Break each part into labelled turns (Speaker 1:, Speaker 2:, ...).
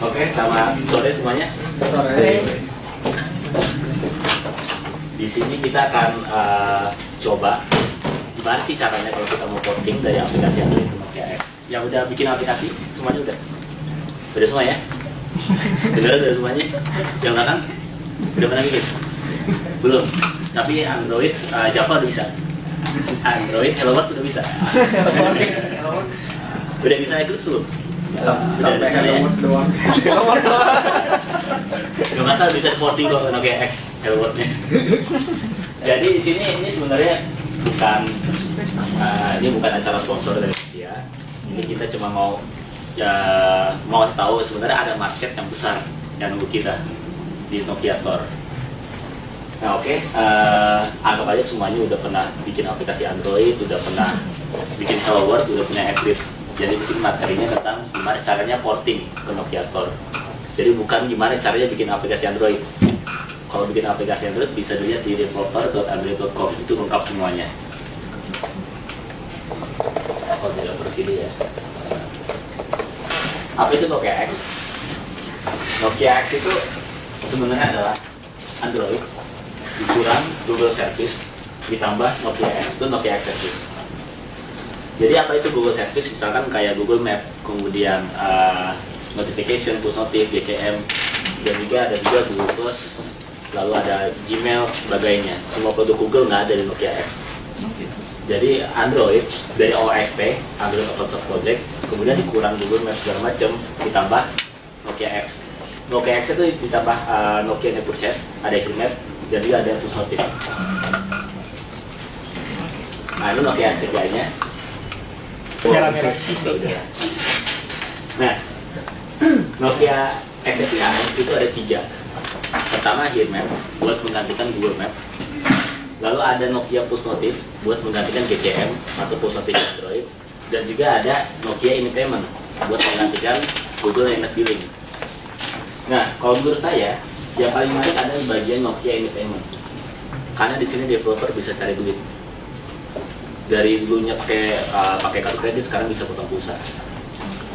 Speaker 1: Oke, selamat sore semuanya.
Speaker 2: Sore.
Speaker 1: Di sini kita akan coba gimana sih caranya kalau kita mau porting dari aplikasi Android ke Nokia X. Yang udah bikin aplikasi semuanya udah semua ya? Beneran udah semuanya? Yang belakang udah pernah bikin? Belum. Tapi Android, Java udah bisa. Android, Hello World udah bisa. Udah bisa Eclipse belum?
Speaker 2: Sampai Hello World doang.
Speaker 1: Gak masalah, bisa porting kok Nokia X Hello World-nya. Jadi di sini ini sebenarnya bukan acara sponsor dari Nokia. Ini kita cuma mau kasih tahu sebenarnya ada market yang besar yang nunggu kita di Nokia Store. Nah oke, anggap aja semuanya udah pernah bikin aplikasi Android, udah pernah bikin Hello World, udah punya Eclipse. Jadi di sini materinya tentang gimana caranya porting ke Nokia Store. Jadi bukan gimana caranya bikin aplikasi Android. Kalau bikin aplikasi Android bisa dilihat di developer.android.com, itu lengkap semuanya. Oh tidak seperti ya. Apa itu Nokia X? Nokia X itu sebenarnya adalah Android dikurang Google Service ditambah Nokia X, itu Nokia X Service. Jadi apa itu Google Service? Misalkan kayak Google Map, kemudian notification, push notif, GCM, dan juga ada Google Plus, lalu ada Gmail, sebagainya. Semua produk Google nggak ada di Nokia X. Jadi Android dari OSP, Android Open Source Project, kemudian dikurang Google Map segala macam, ditambah Nokia X. Nokia X itu ditambah Nokia Network Purchase, ada Map, dan juga ada push notif. Nah ini Nokia X nya. Nah, Nokia XPI itu ada 3. Pertama Map buat menggantikan Google Map. Lalu ada Nokia Push Notif buat menggantikan GCM atau Push Notif Android. Dan juga ada Nokia Payment buat menggantikan Google Internet Billing. Nah, kalau menurut saya yang paling menarik ada di bagian Nokia Payment. Karena di sini developer bisa cari duit. Dari dulunya pakai kartu kredit, sekarang bisa potong pulsa.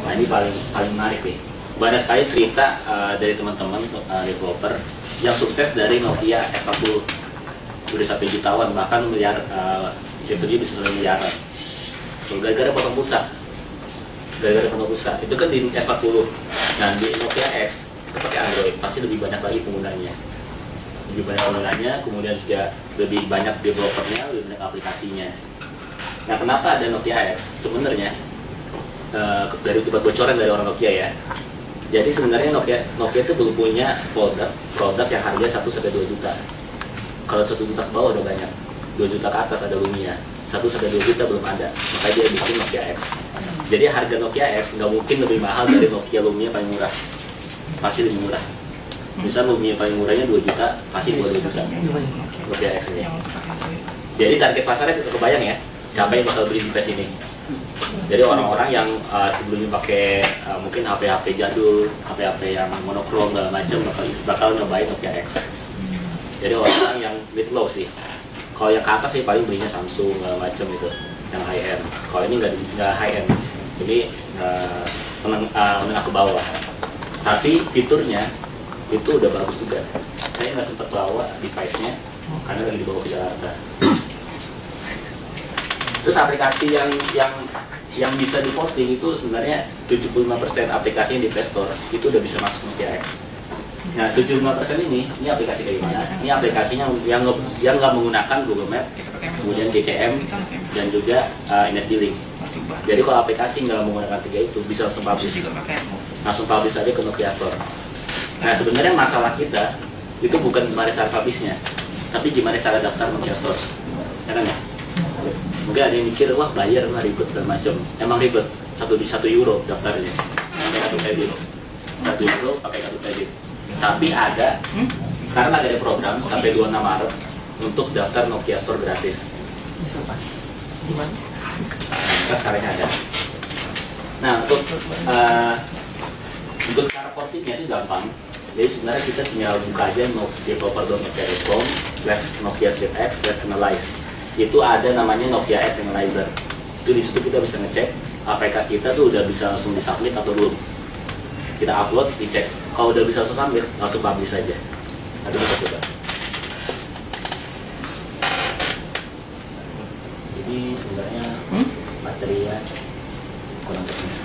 Speaker 1: Nah ini paling menarik nih. Banyak sekali cerita dari teman-teman developer yang sukses dari Nokia S40 udah sampai jutawan, bahkan miliar, revenue bisa sampai miliaran. So, gara-gara potong pulsa. Itu kan di S40. Nah di Nokia X itu pakai Android, pasti lebih banyak lagi penggunanya. Kemudian juga lebih banyak developernya, lebih banyak aplikasinya. Nah, kenapa ada Nokia X? Sebenarnya dari bocoran dari orang Nokia ya. Jadi sebenarnya Nokia itu belum punya produk yang harga 1-2 juta. Kalau 1 juta ke bawah udah banyak. 2 juta ke atas ada Lumia. 1-2 juta belum ada. Makanya dia bikin Nokia X. Jadi harga Nokia X nggak mungkin lebih mahal dari Nokia Lumia paling murah. Pasti lebih murah. Misal Lumia paling murahnya 2 juta, pasti 2 juta. Nokia X ini. Jadi target pasarnya kita kebayang ya. Siapa yang bakal beli device ini? Jadi orang-orang yang sebelumnya pakai mungkin HP-HP jadul, HP-HP yang monokrom segala macam bakal nyobain Nokia X. Jadi orang-orang yang mid low sih. Kalau yang ke atas sih paling belinya Samsung segala macam itu, yang high end. Kalau ini nggak high end, ini menengah ke bawah. Tapi fiturnya itu udah bagus juga. Saya nggak sempat bawa device-nya karena lagi dibawa ke Jakarta. Terus aplikasi yang bisa di-porting itu sebenarnya 75% aplikasinya di Play Store itu udah bisa masuk Nokia X. Nah 75% ini aplikasi kayak gimana? Ini aplikasinya yang nggak menggunakan Google Map, kemudian GCM dan juga Internet Billing. Jadi kalau aplikasi nggak menggunakan 3 itu bisa langsung publish aja ke Nokia Store. Nah sebenarnya masalah kita itu bukan gimana cara publishnya, tapi gimana cara daftar Nokia Store, ya kan ya? Mungkin ada yang mikir, wah bayar lah ribet dan macam. Emang ribet, 1 euro daftarnya, pakai kartu kredit. 1 euro pakai kartu kredit. Tapi sekarang ada program sampai 26 Maret untuk daftar Nokia Store gratis. Gimana? Nah, caranya ada. Nah untuk cara portingnya itu gampang. Jadi sebenarnya kita tinggal buka aja developer.nokia.com/Nokia-X/analyze. Itu ada namanya Nokia X Analyzer. Itu di situ kita bisa ngecek apakah kita tuh udah bisa langsung disubmit atau belum. kita upload, dicek. Kalau udah bisa langsung submit, langsung publish aja. Nanti kita coba. Jadi sebenarnya materinya kurang teknis.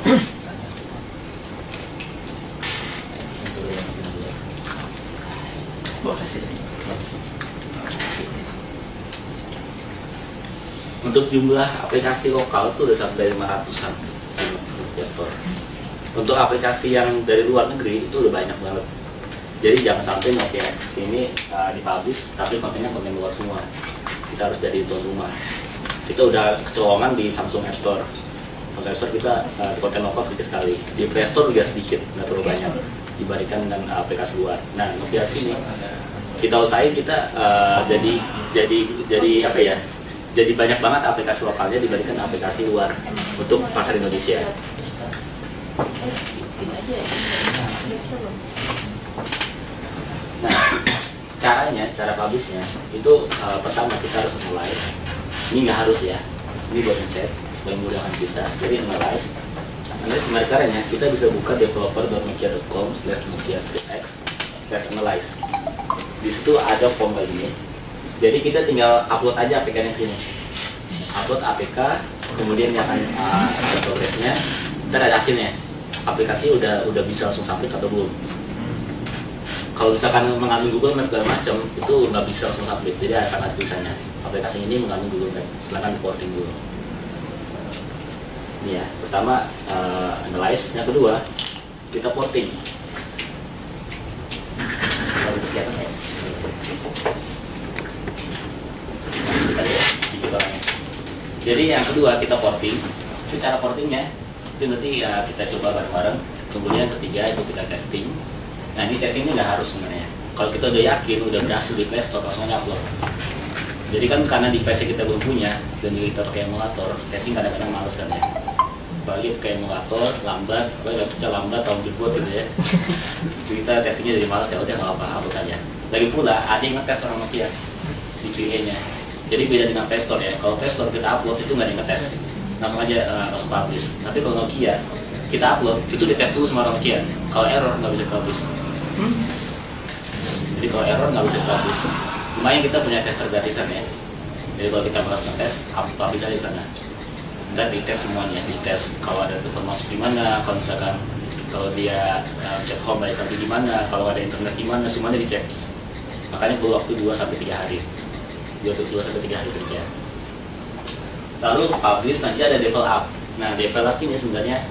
Speaker 1: Untuk jumlah aplikasi lokal tuh udah sampai 500-an di Play Store. Untuk aplikasi yang dari luar negeri itu udah banyak banget. Jadi jangan sampai Nokia X ini dipublish tapi kontennya konten luar semua. Kita harus jadi tuan rumah. Kita udah kecolongan di Samsung App Store. Samsung App Store kita konten lokal sedikit sekali. Di Play Store juga sedikit, nggak terlalu banyak dibandingkan dengan aplikasi luar. Nah Nokia X ini kita usahain kita jadi apa ya? Jadi banyak banget aplikasi lokalnya dibandingkan aplikasi luar untuk pasar Indonesia. Nah, cara publishnya itu pertama kita harus analyze. Ini nggak harus ya, ini buat ngecek supaya memudahkan kita. Jadi analyze gimana caranya? Kita bisa buka developer.nokia.com/nokia-x/analyze. Di situ ada form kayak gini. Jadi kita tinggal upload aja APK-nya sini. Upload APK, kemudian yang ada progresnya, ntar ada hasilnya. Aplikasi udah bisa langsung submit atau belum. Kalau misalkan mengandung Google Map segala macam, itu nggak bisa langsung submit. Jadi ada sangat tulisannya. Aplikasi ini mengandung Google Map, silahkan di porting dulu. Ini ya, pertama analyze, yang kedua kita porting. Jadi yang kedua kita porting. Itu cara portingnya itu nanti ya kita coba bareng-bareng. Kemudian ketiga itu kita testing. Nah ini testingnya nggak harus sebenarnya. Kalau kita udah yakin udah berhasil di Play Store langsung upload. Jadi kan karena device kita belum punya dan kita pakai emulator, testing kadang-kadang males kan ya. Balik ke emulator lambat, laptopnya lambat tahun jebot gitu ya. Kita testingnya jadi males ya udah nggak apa-apa upload aja. Lagi pula ada yang ngetes orang Nokia di QA-nya. Jadi beda dengan Play Store ya. Kalau Play Store kita upload itu nggak ada yang ngetes, langsung aja langsung publish. Tapi kalau Nokia kita upload itu dites dulu sama Nokia. Kalau error nggak bisa publish. Jadi kalau error nggak bisa publish. Lumayan kita punya tester gratisan ya. Jadi kalau kita malas ngetes, publish aja di sana. Ntar dites semuanya, dites kalau ada telepon masuk di mana, kalau misalkan kalau dia chat home balik lagi di mana, kalau ada internet di mana, semuanya dicek. Makanya perlu waktu 2-3 hari. 2-3 hari kerja. Lalu publish nanti ada level up. Nah level up ini sebenarnya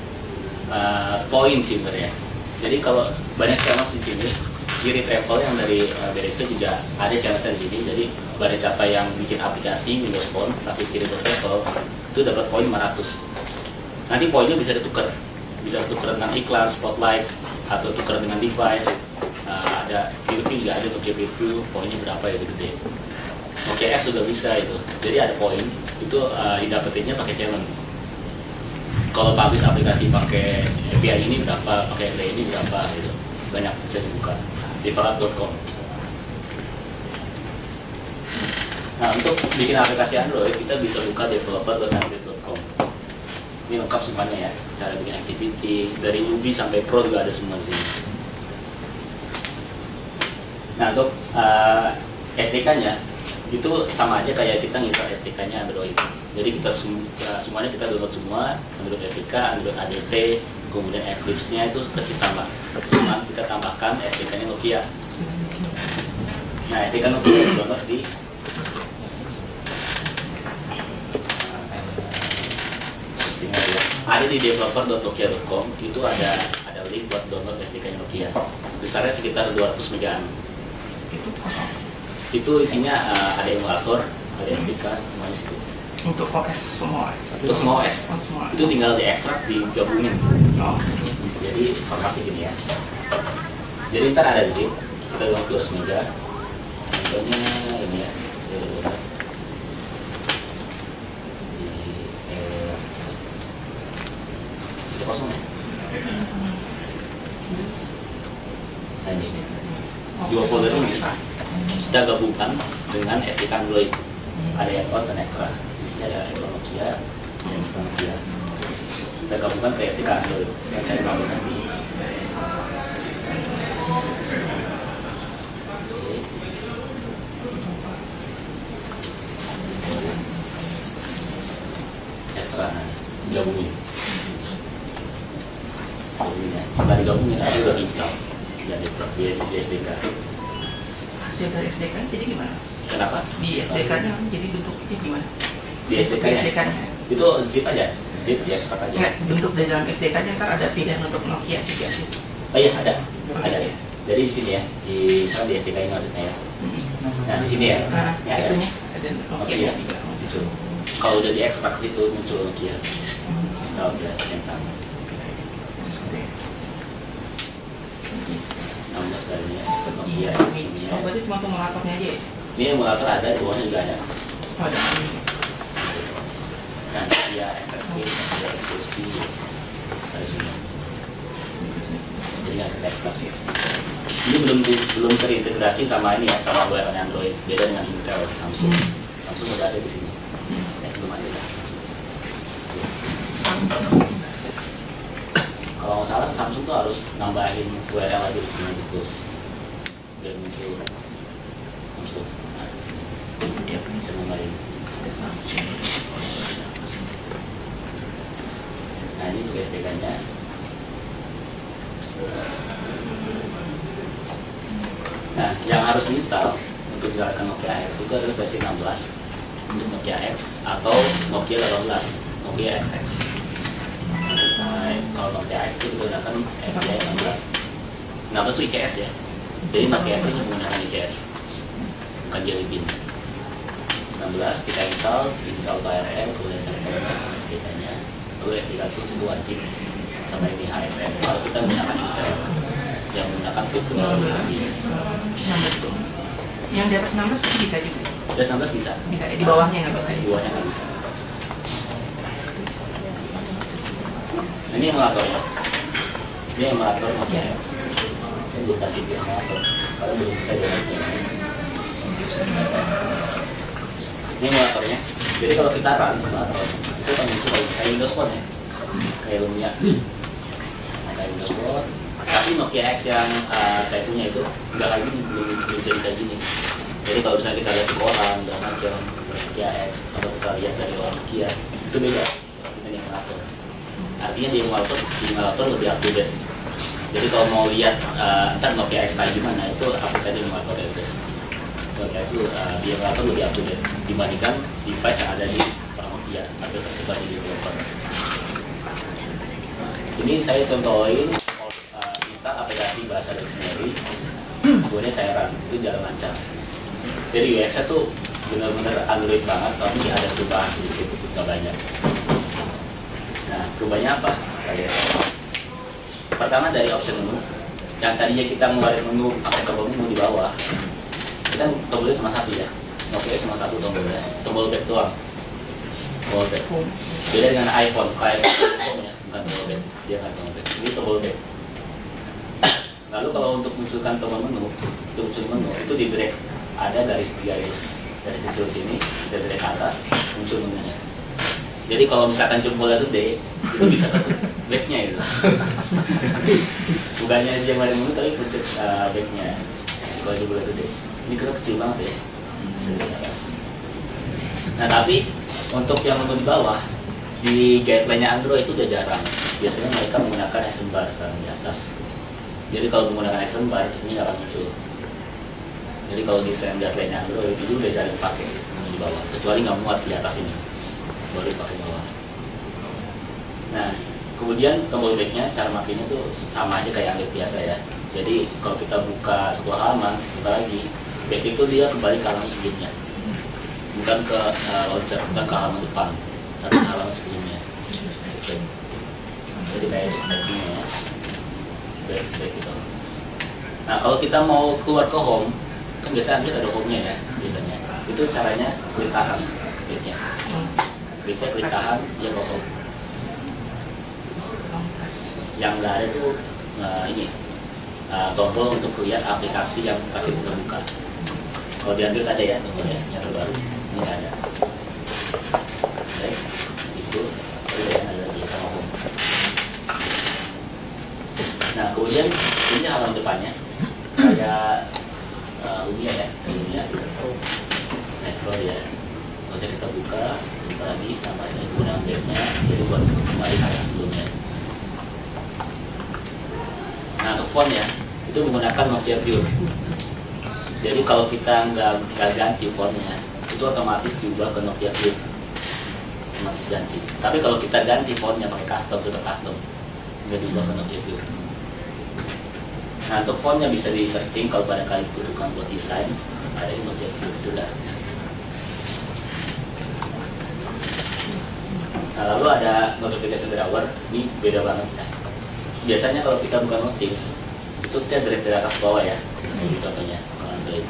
Speaker 1: poin sih sebenarnya. Jadi kalau banyak challenge di sini, kiri travel yang dari BDP juga ada challenge di sini. Jadi pada siapa yang bikin aplikasi Windows Phone tapi kiri travel itu dapat poin 500. Nanti poinnya bisa ditukar dengan iklan, spotlight atau tukar dengan device. Ada di review juga ada Nokia review poinnya berapa ya gitu sih. Nokia S juga bisa itu, jadi ada poin itu didapetinnya pakai challenge. Kalau publish aplikasi pakai API ini berapa, pakai API ini berapa gitu, banyak bisa dibuka di developer.com. Nah untuk bikin aplikasi Android kita bisa buka developer.android.com. Ini lengkap semuanya ya, cara bikin activity dari newbie sampai pro juga ada semua di sini. Nah untuk SDK-nya itu sama aja kayak kita nginstal SDK-nya Android. Jadi kita semuanya kita download semua, Android SDK, Android ADT, kemudian Eclipse-nya itu persis sama. Cuma kita tambahkan SDK-nya Nokia. Nah SDK Nokia download di ada di developer.nokia.com. Itu ada link buat download SDK-nya Nokia. Besarnya sekitar 200 megaan. Itu isinya ada emulator, ada SDK, semuanya situ.
Speaker 3: Untuk OS semua.
Speaker 1: Untuk semua OS. Itu tinggal diekstrak, digabungin.
Speaker 3: Oh.
Speaker 1: Jadi formatnya gini ya. Jadi ntar ada zip, kita download 200 mega. Contohnya ini ya. Itu kosong. Nah ini. Dua folder ini bisa kita gabungkan dengan SDK Android. Ada yang on dan extra. Di sini ada Android Nokia, extra Nokia. Kita gabungkan ke SDK Android. Saya gabungkan. ekstra, digabungin. Setelah digabungin, ada udah install di SDK.
Speaker 3: Hasil dari SDK jadi gimana?
Speaker 1: Kenapa?
Speaker 3: Di SDK-nya jadi bentuknya gimana?
Speaker 1: Di SDK-nya itu zip aja, zip ya, ekstrak aja.
Speaker 3: Nggak, bentuk dari dalam SDK-nya ntar ada pilihan untuk Nokia juga sih.
Speaker 1: Oh iya, ada ya. Jadi di sini ya, sekarang di SDK ini maksudnya ya. Nah di sini ya,
Speaker 3: Nah,
Speaker 1: ya ada.
Speaker 3: itunya ada Nokia
Speaker 1: Nokia
Speaker 3: juga.
Speaker 1: itu. Kalau udah diekstrak situ muncul Nokia. Install dia tentang 16 kalinya Nokia ini.
Speaker 3: Oh, berarti cuma emulatornya aja ya?
Speaker 1: Ini emulator ada, bawahnya juga ada.
Speaker 3: Oh, ada.
Speaker 1: Nah, Nokia XFP, Nokia XFP, ada semua. Jadi nggak terkait kelas ya. Ini belum terintegrasi sama ini ya, sama wearable Android. Beda dengan Intel, Samsung. Samsung udah ada di sini. Belum ada ya. Kalau nggak salah Samsung tuh harus nambahin URL lagi dengan terus biar muncul Samsung. Nah, dia bisa nambahin. Nah ini juga SDK-nya. Nah, yang harus install untuk menjalankan Nokia X itu adalah versi 16 untuk Nokia X atau Nokia 18, Nokia XX. Nah, kalau Nokia X itu menggunakan FJ 16. 16 itu ICS ya. Jadi Nokia X ini menggunakan ICS, bukan Jelly Bean. 16 kita install KRM, kemudian SDK-nya, lalu SDK itu wajib sama ini HSM. Kalau kita menggunakan Intel yang menggunakan virtualisasi.
Speaker 3: 16 tuh. Yang di atas 16 itu bisa juga.
Speaker 1: Di atas 16 bisa.
Speaker 3: Bisa, di bawahnya nggak bisa.
Speaker 1: Di bawahnya nggak bisa. Ini emulatornya. Ini emulator Nokia X. Ini belum kasih dia emulator, karena belum bisa jalannya. Ini emulatornya. Jadi kalau kita run emulator, itu kan muncul kayak Windows Phone ya, kayak Lumia, kayak Windows Phone. Tapi Nokia X yang saya punya itu nggak kayak gini, belum jadi kayak gini. Jadi kalau misalnya kita lihat di koran dan macam Nokia X, atau kita lihat dari orang Nokia, itu beda dengan emulator. Artinya di emulator lebih up to date. Jadi kalau mau lihat ntar Nokia X kayak gimana, itu aplikasi di emulator ya guys. Nokia X itu di emulator lebih up to date dibandingkan device yang ada di orang Nokia atau tersebar di developer. Ini saya contohin install aplikasi bahasa dictionary, kemudian saya run, itu jalan lancar. Jadi UX-nya tuh benar-benar Android banget, tapi ada perubahan sedikit, nggak banyak. Nah, perubahannya apa? Pertama dari option menu, yang tadinya kita ngeluarin menu pakai tombol menu di bawah, kita tombolnya cuma satu ya, Nokia cuma satu tombolnya, tombol back doang. Tombol back. Beda dengan iPhone, kayak iPhone ya, bukan tombol back, dia nggak tombol back, ini tombol back. Lalu kalau untuk munculkan tombol menu, untuk muncul menu itu di drag, ada garis-garis dari kecil sini, dari drag ke atas, muncul menunya. Jadi kalau misalkan jempolnya gede, itu bisa ke backnya itu. Bukannya dia main menu, tapi muncul backnya. Kalau jempolnya gede, ini kecil banget ya. Nah tapi untuk yang menu di bawah, di guideline-nya Android itu udah jarang. Biasanya mereka menggunakan action bar sekarang di atas. Jadi kalau menggunakan action bar ini nggak akan muncul. Jadi kalau di standar lainnya Android itu udah jarang pakai di bawah, kecuali nggak muat di atas ini, baru pakai bawah. Nah, kemudian tombol backnya cara makainya tuh sama aja kayak Android biasa ya. Jadi kalau kita buka sebuah halaman, buka lagi, back itu dia kembali ke halaman sebelumnya, bukan ke launcher, bukan ke halaman depan, tapi ke halaman sebelumnya. Jadi kayak backnya ya. Back gitu. Nah kalau kita mau keluar ke home, kan biasanya ada home-nya ya biasanya. Itu caranya klik tahan, kliknya klik tahan, dia ke home. Yang nggak ada tuh ini tombol untuk lihat aplikasi yang terakhir kita buka. Kalau di Android ada ya tombolnya yang terbaru, ini nggak ada. Oke, itu yang ada di sama home. Nah kemudian ini halaman depannya kayak Lumia ya, Lumia. Nah kalau ya, kalau kita buka dibuka lagi sama ini penggunaan tabnya, jadi buat kembali kayak sebelumnya. Nah untuk font ya, itu menggunakan Nokia Pure. Jadi kalau kita nggak ganti fontnya, itu otomatis diubah ke Nokia Pure, otomatis ganti. Tapi kalau kita ganti fontnya pakai custom, tetap custom, nggak diubah ke Nokia Pure. Nah untuk fontnya bisa di searching kalau pada kali butuhkan buat desain, ada di Nokia Pure itu dah. Nah, lalu ada notification drawer, ini beda banget ya. Biasanya kalau kita buka notif, itu kita drag dari atas ke bawah ya, ini contohnya kalau Android.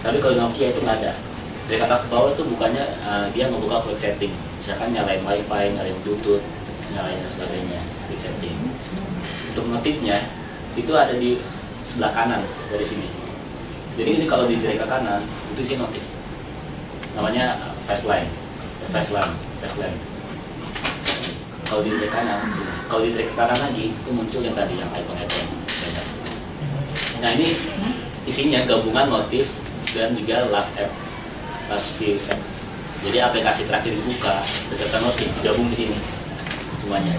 Speaker 1: Tapi kalau Nokia itu nggak ada. Dari atas ke bawah itu bukannya dia membuka quick setting, misalkan nyalain wifi, nyalain bluetooth, nyalain dan sebagainya, quick setting. Untuk notifnya itu ada di sebelah kanan dari sini. Jadi ini kalau di drag ke kanan itu sih notif, namanya fast line. Kalau di drag kanan, kalau di drag kanan lagi itu muncul yang tadi yang icon-icon banyak. Nah ini isinya gabungan notif dan juga last view app. Jadi aplikasi terakhir dibuka beserta notif gabung di sini semuanya.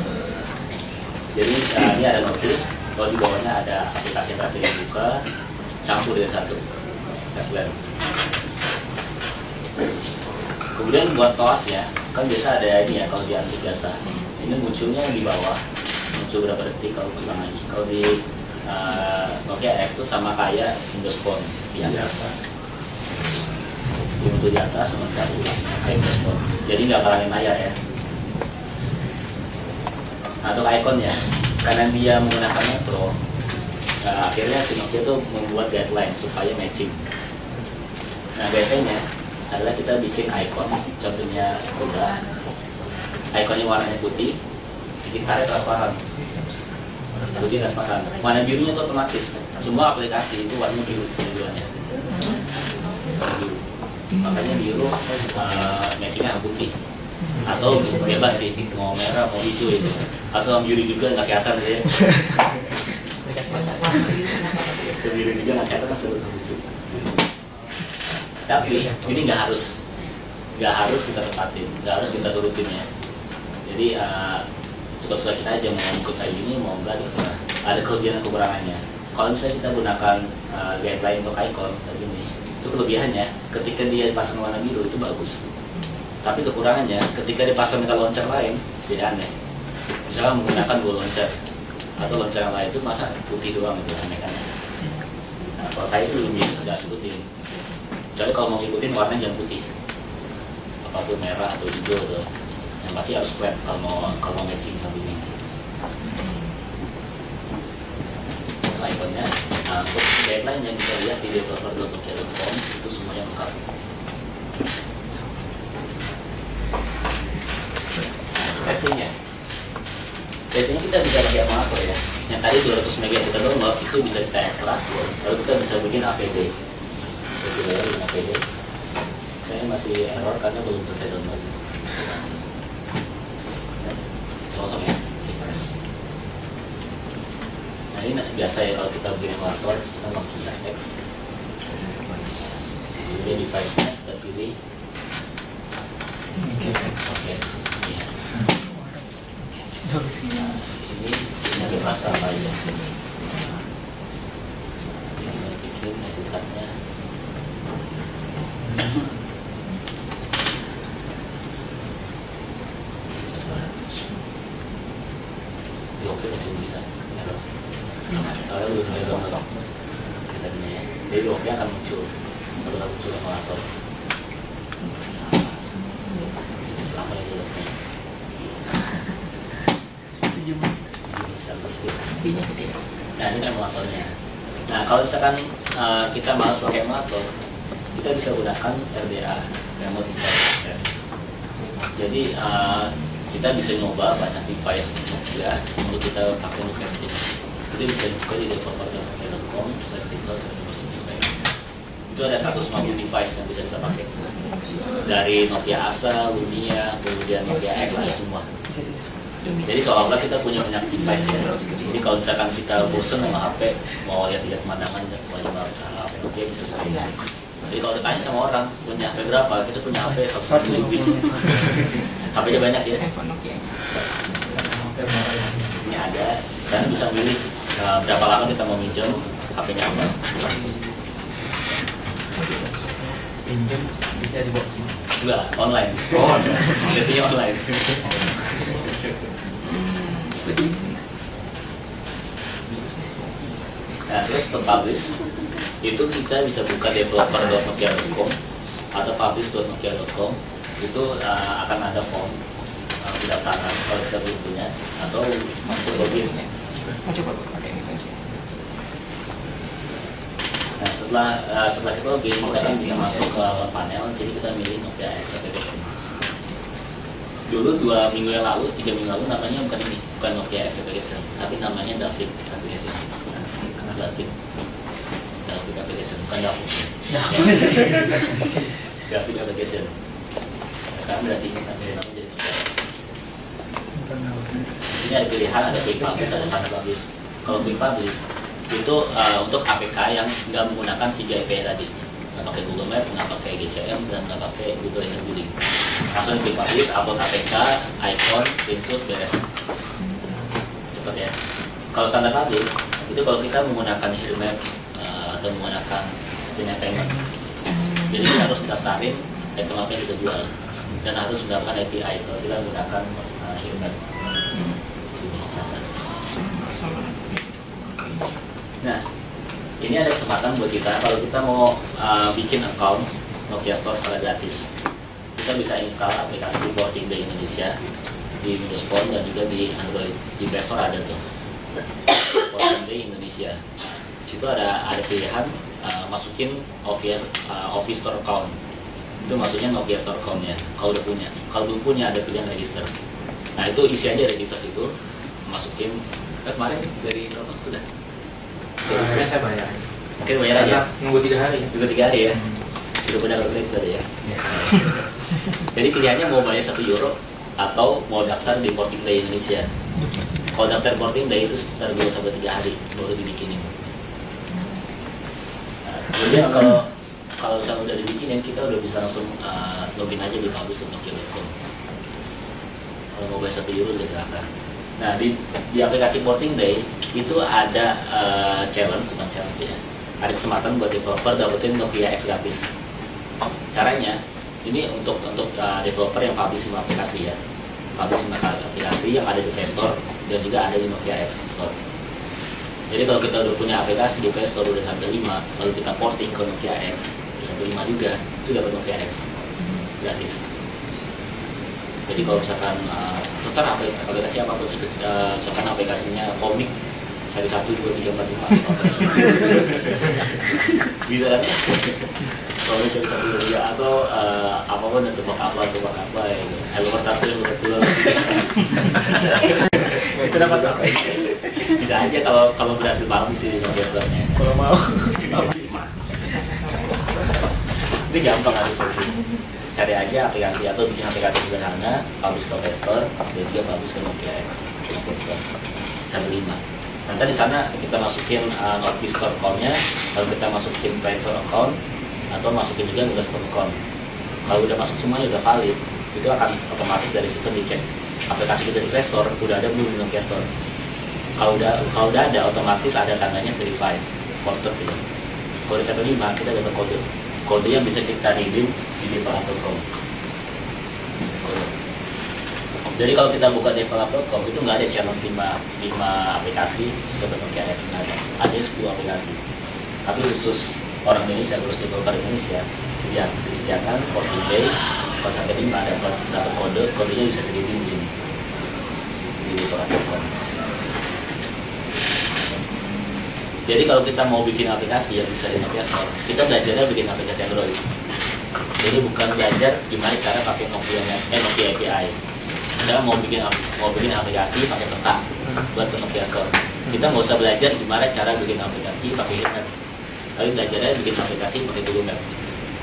Speaker 1: Jadi ini ada notif, kalau di bawahnya ada aplikasi yang terakhir dibuka campur dengan satu Fastline. Kemudian buat toas ya, kan biasa ada ini ya kalau di Android biasa. Ini munculnya di bawah, muncul berapa detik kalau pulang lagi. Kalau di Nokia X itu sama kayak Windows Phone di atas. Dia muncul di atas sementara kayak Windows Phone. Jadi nggak kalangin layar ya. Nah, untuk ikonnya, karena dia menggunakan Metro, akhirnya si Nokia itu membuat guideline supaya matching. Nah, guideline-nya adalah kita bikin icon, contohnya udah ikonnya warnanya putih, sekitarnya transparan. Putih transparan. Warna birunya itu otomatis. Semua aplikasi itu warnanya biru tujuannya. Biru. Makanya biru matchingnya putih. Atau bebas sih, mau merah, mau hijau itu. Atau biru juga nggak kelihatan ya. Biru juga nggak kelihatan kan seru lucu. Tapi ini nggak harus kita tepatin, nggak harus kita turutin ya. Jadi suka-suka kita aja mau ikut kayak gini, mau enggak terserah. Ada kelebihan dan kekurangannya. Kalau misalnya kita gunakan guideline untuk icon kayak gini, itu kelebihannya ketika dia dipasang warna biru itu bagus. Tapi kekurangannya ketika dipasang dengan launcher lain jadi aneh. Misalnya menggunakan dua launcher atau launcher yang lain itu masa putih doang itu aneh kan. Nah, kalau saya itu lebih nggak ikutin. Kecuali kalau mau ngikutin warnanya jangan putih. Apa tuh merah atau hijau tuh. Yang pasti harus flat kalau mau matching sama ini. Ikonnya, nah untuk guideline yang bisa lihat di developer.nokia.com itu semuanya lengkap. Testingnya kita bisa pakai emulator ya. Yang tadi 200 MB kita download itu bisa kita ekstrak, lalu kita bisa bikin AVC. Kita bikin AVC. Saya masih error karena belum selesai download. Sama-sama ya, Cypress. Nah ini biasa ya kalau kita bikin emulator, kita Nokia X. Jadi device-nya kita pilih Nokia X. Ini sebagai bahasa apa ya? Yang bikin SDK-nya. Oke masih bisa. Kalau belum sampai download, jadi oke akan muncul. Baru muncul emulator. Selama ini oke. Nah ini kan emulatornya. Nah kalau misalkan kita malas pakai emulator, kita bisa gunakan RDA, Remote Device Access. Jadi kita bisa nyoba banyak device Nokia untuk kita pakai untuk testing. Itu bisa dibuka di developer.nokia.com. Itu ada 150 device yang bisa kita pakai. Dari Nokia Asa, Lumia, kemudian Nokia X, ada semua. Jadi seolah-olah kita punya banyak device ya. Jadi kalau misalkan kita bosan sama HP, mau lihat-lihat pemandangan, mau coba HP Nokia bisa saya Jadi kalau ditanya sama orang punya HP berapa, kita punya HP 100 lebih. HP-nya banyak ya.
Speaker 3: iPhone Nokia.
Speaker 1: Ini ada, dan bisa milih berapa lama kita mau minjem HP-nya apa.
Speaker 2: Pinjam bisa dibawa sini.
Speaker 1: Enggak, online.
Speaker 2: Oh,
Speaker 1: Biasanya online. Nah, terus untuk publish itu kita bisa buka developer.nokia.com atau publish.nokia.com. Itu akan ada form pendaftaran kalau kita belum punya, atau masuk login.
Speaker 3: Mau coba pakai itu sih.
Speaker 1: Nah, setelah itu login kita kan bisa masuk ke panel, jadi kita milih Nokia X Application. Dulu 2 minggu yang lalu, 3 minggu lalu namanya bukan Nokia X Application, tapi namanya David Application. David Application, bukan David. David Application. Sekarang berarti kita pilih nama jadi Nokia X. Ini ada pilihan, ada quick publish, ada standard publish. Kalau quick publish itu untuk APK yang nggak menggunakan 3 API tadi, nggak pakai Google Map, nggak pakai GCM, dan nggak pakai Google Scheduling. Langsung quick publish, upload APK, icon, screenshot, beres. Cepet ya. Kalau standar publish itu kalau kita menggunakan Hirmap atau menggunakan Binance Payment, jadi kita harus mendaftarin item apa yang kita jual dan harus mendapatkan API kalau kita menggunakan Hirmap. Nah, ini ada kesempatan buat kita kalau kita mau bikin account Nokia Store secara gratis. Kita bisa install aplikasi Porting Day Indonesia di Windows Phone dan juga di Android. Di Play Store ada tuh Porting Day Indonesia. Situ ada pilihan masukin Office Store account. Itu maksudnya Nokia Store account-nya. Kalau udah punya, kalau belum punya ada pilihan register. Nah itu isi aja register itu, masukin. Kemarin dari Telkom sudah.
Speaker 2: Akhirnya saya bayar.
Speaker 1: Mungkin bayar aja.
Speaker 2: Nunggu 3 hari.
Speaker 1: Juga 3 hari ya. Sudah punya kalkulator tadi ya. Jadi pilihannya mau bayar €1 atau mau daftar di Porting Day Indonesia. Kalau daftar Porting Day itu sekitar 2-3 hari baru dibikinin. Nah, kemudian kalau misalnya udah dibikinin, kita udah bisa langsung login aja di publish.nokia.com. Kalau mau bayar €1 udah silakan. Nah di aplikasi Porting Day itu ada challenge, bukan challenge ya. Ada kesempatan buat developer dapetin Nokia X gratis. Caranya ini untuk developer yang publish 5 aplikasi ya. Publish 5 aplikasi yang ada di Play Store dan juga ada di Nokia X Store. Jadi kalau kita udah punya aplikasi di Play Store udah sampai 5, lalu kita porting ke Nokia X sampai 5 juga, itu dapat Nokia X gratis. Jadi kalau misalkan secara aplikasi apapun, misalkan aplikasinya komik, cari 1, 2, 3, 4, 5 bisa kan? Kalau misalnya 1, 2, 3 atau apapun, tebak apa ya, Hello 1 yang udah pulang.
Speaker 2: Itu dapat apa?
Speaker 1: Bisa aja kalau berhasil banget sih di Nokia Store-nya.
Speaker 2: Kalau mau.
Speaker 1: Itu gampang aja sih. Cari aja aplikasi atau bikin aplikasi sederhana, publish ke Play Store, dan juga publish ke Nokia X, Nokia Store, sampai 5. Nanti di sana kita masukin Nokia Store account-nya, lalu kita masukin Play Store account, atau masukin juga Windows Phone account. Kalau udah masuk semuanya udah valid, itu akan otomatis dari sistem dicek aplikasi kita di Play Store udah ada belum di Nokia Store. Kalau udah ada, otomatis ada tandanya verified, voted gitu. Kalau sampai 5 kita dapat kode yang bisa kita redeem di developer.com. Jadi kalau kita buka developer.com itu nggak ada challenge 5 aplikasi untuk Nokia X, nggak ada 10 aplikasi. Tapi khusus orang Indonesia, terus developer Indonesia disediakan Porting Day, kalau sampai 5 dapat kodenya bisa di redeem di sini di developer.com. Jadi kalau kita mau bikin aplikasi yang bisa di Nokia Store, kita belajarnya bikin aplikasi Android. Jadi bukan belajar gimana cara pakai Nokia API. Kita mau bikin aplikasi pakai peta buat ke Nokia Store. Kita nggak usah belajar gimana cara bikin aplikasi pakai Hirmap. Tapi belajarnya bikin aplikasi pakai Google Map.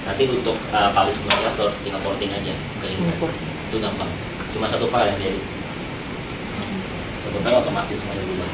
Speaker 1: Nanti untuk publish ke Nokia Store tinggal porting aja ke Hirmap. Itu gampang. Cuma satu file yang jadi. Satu file otomatis semuanya berubah.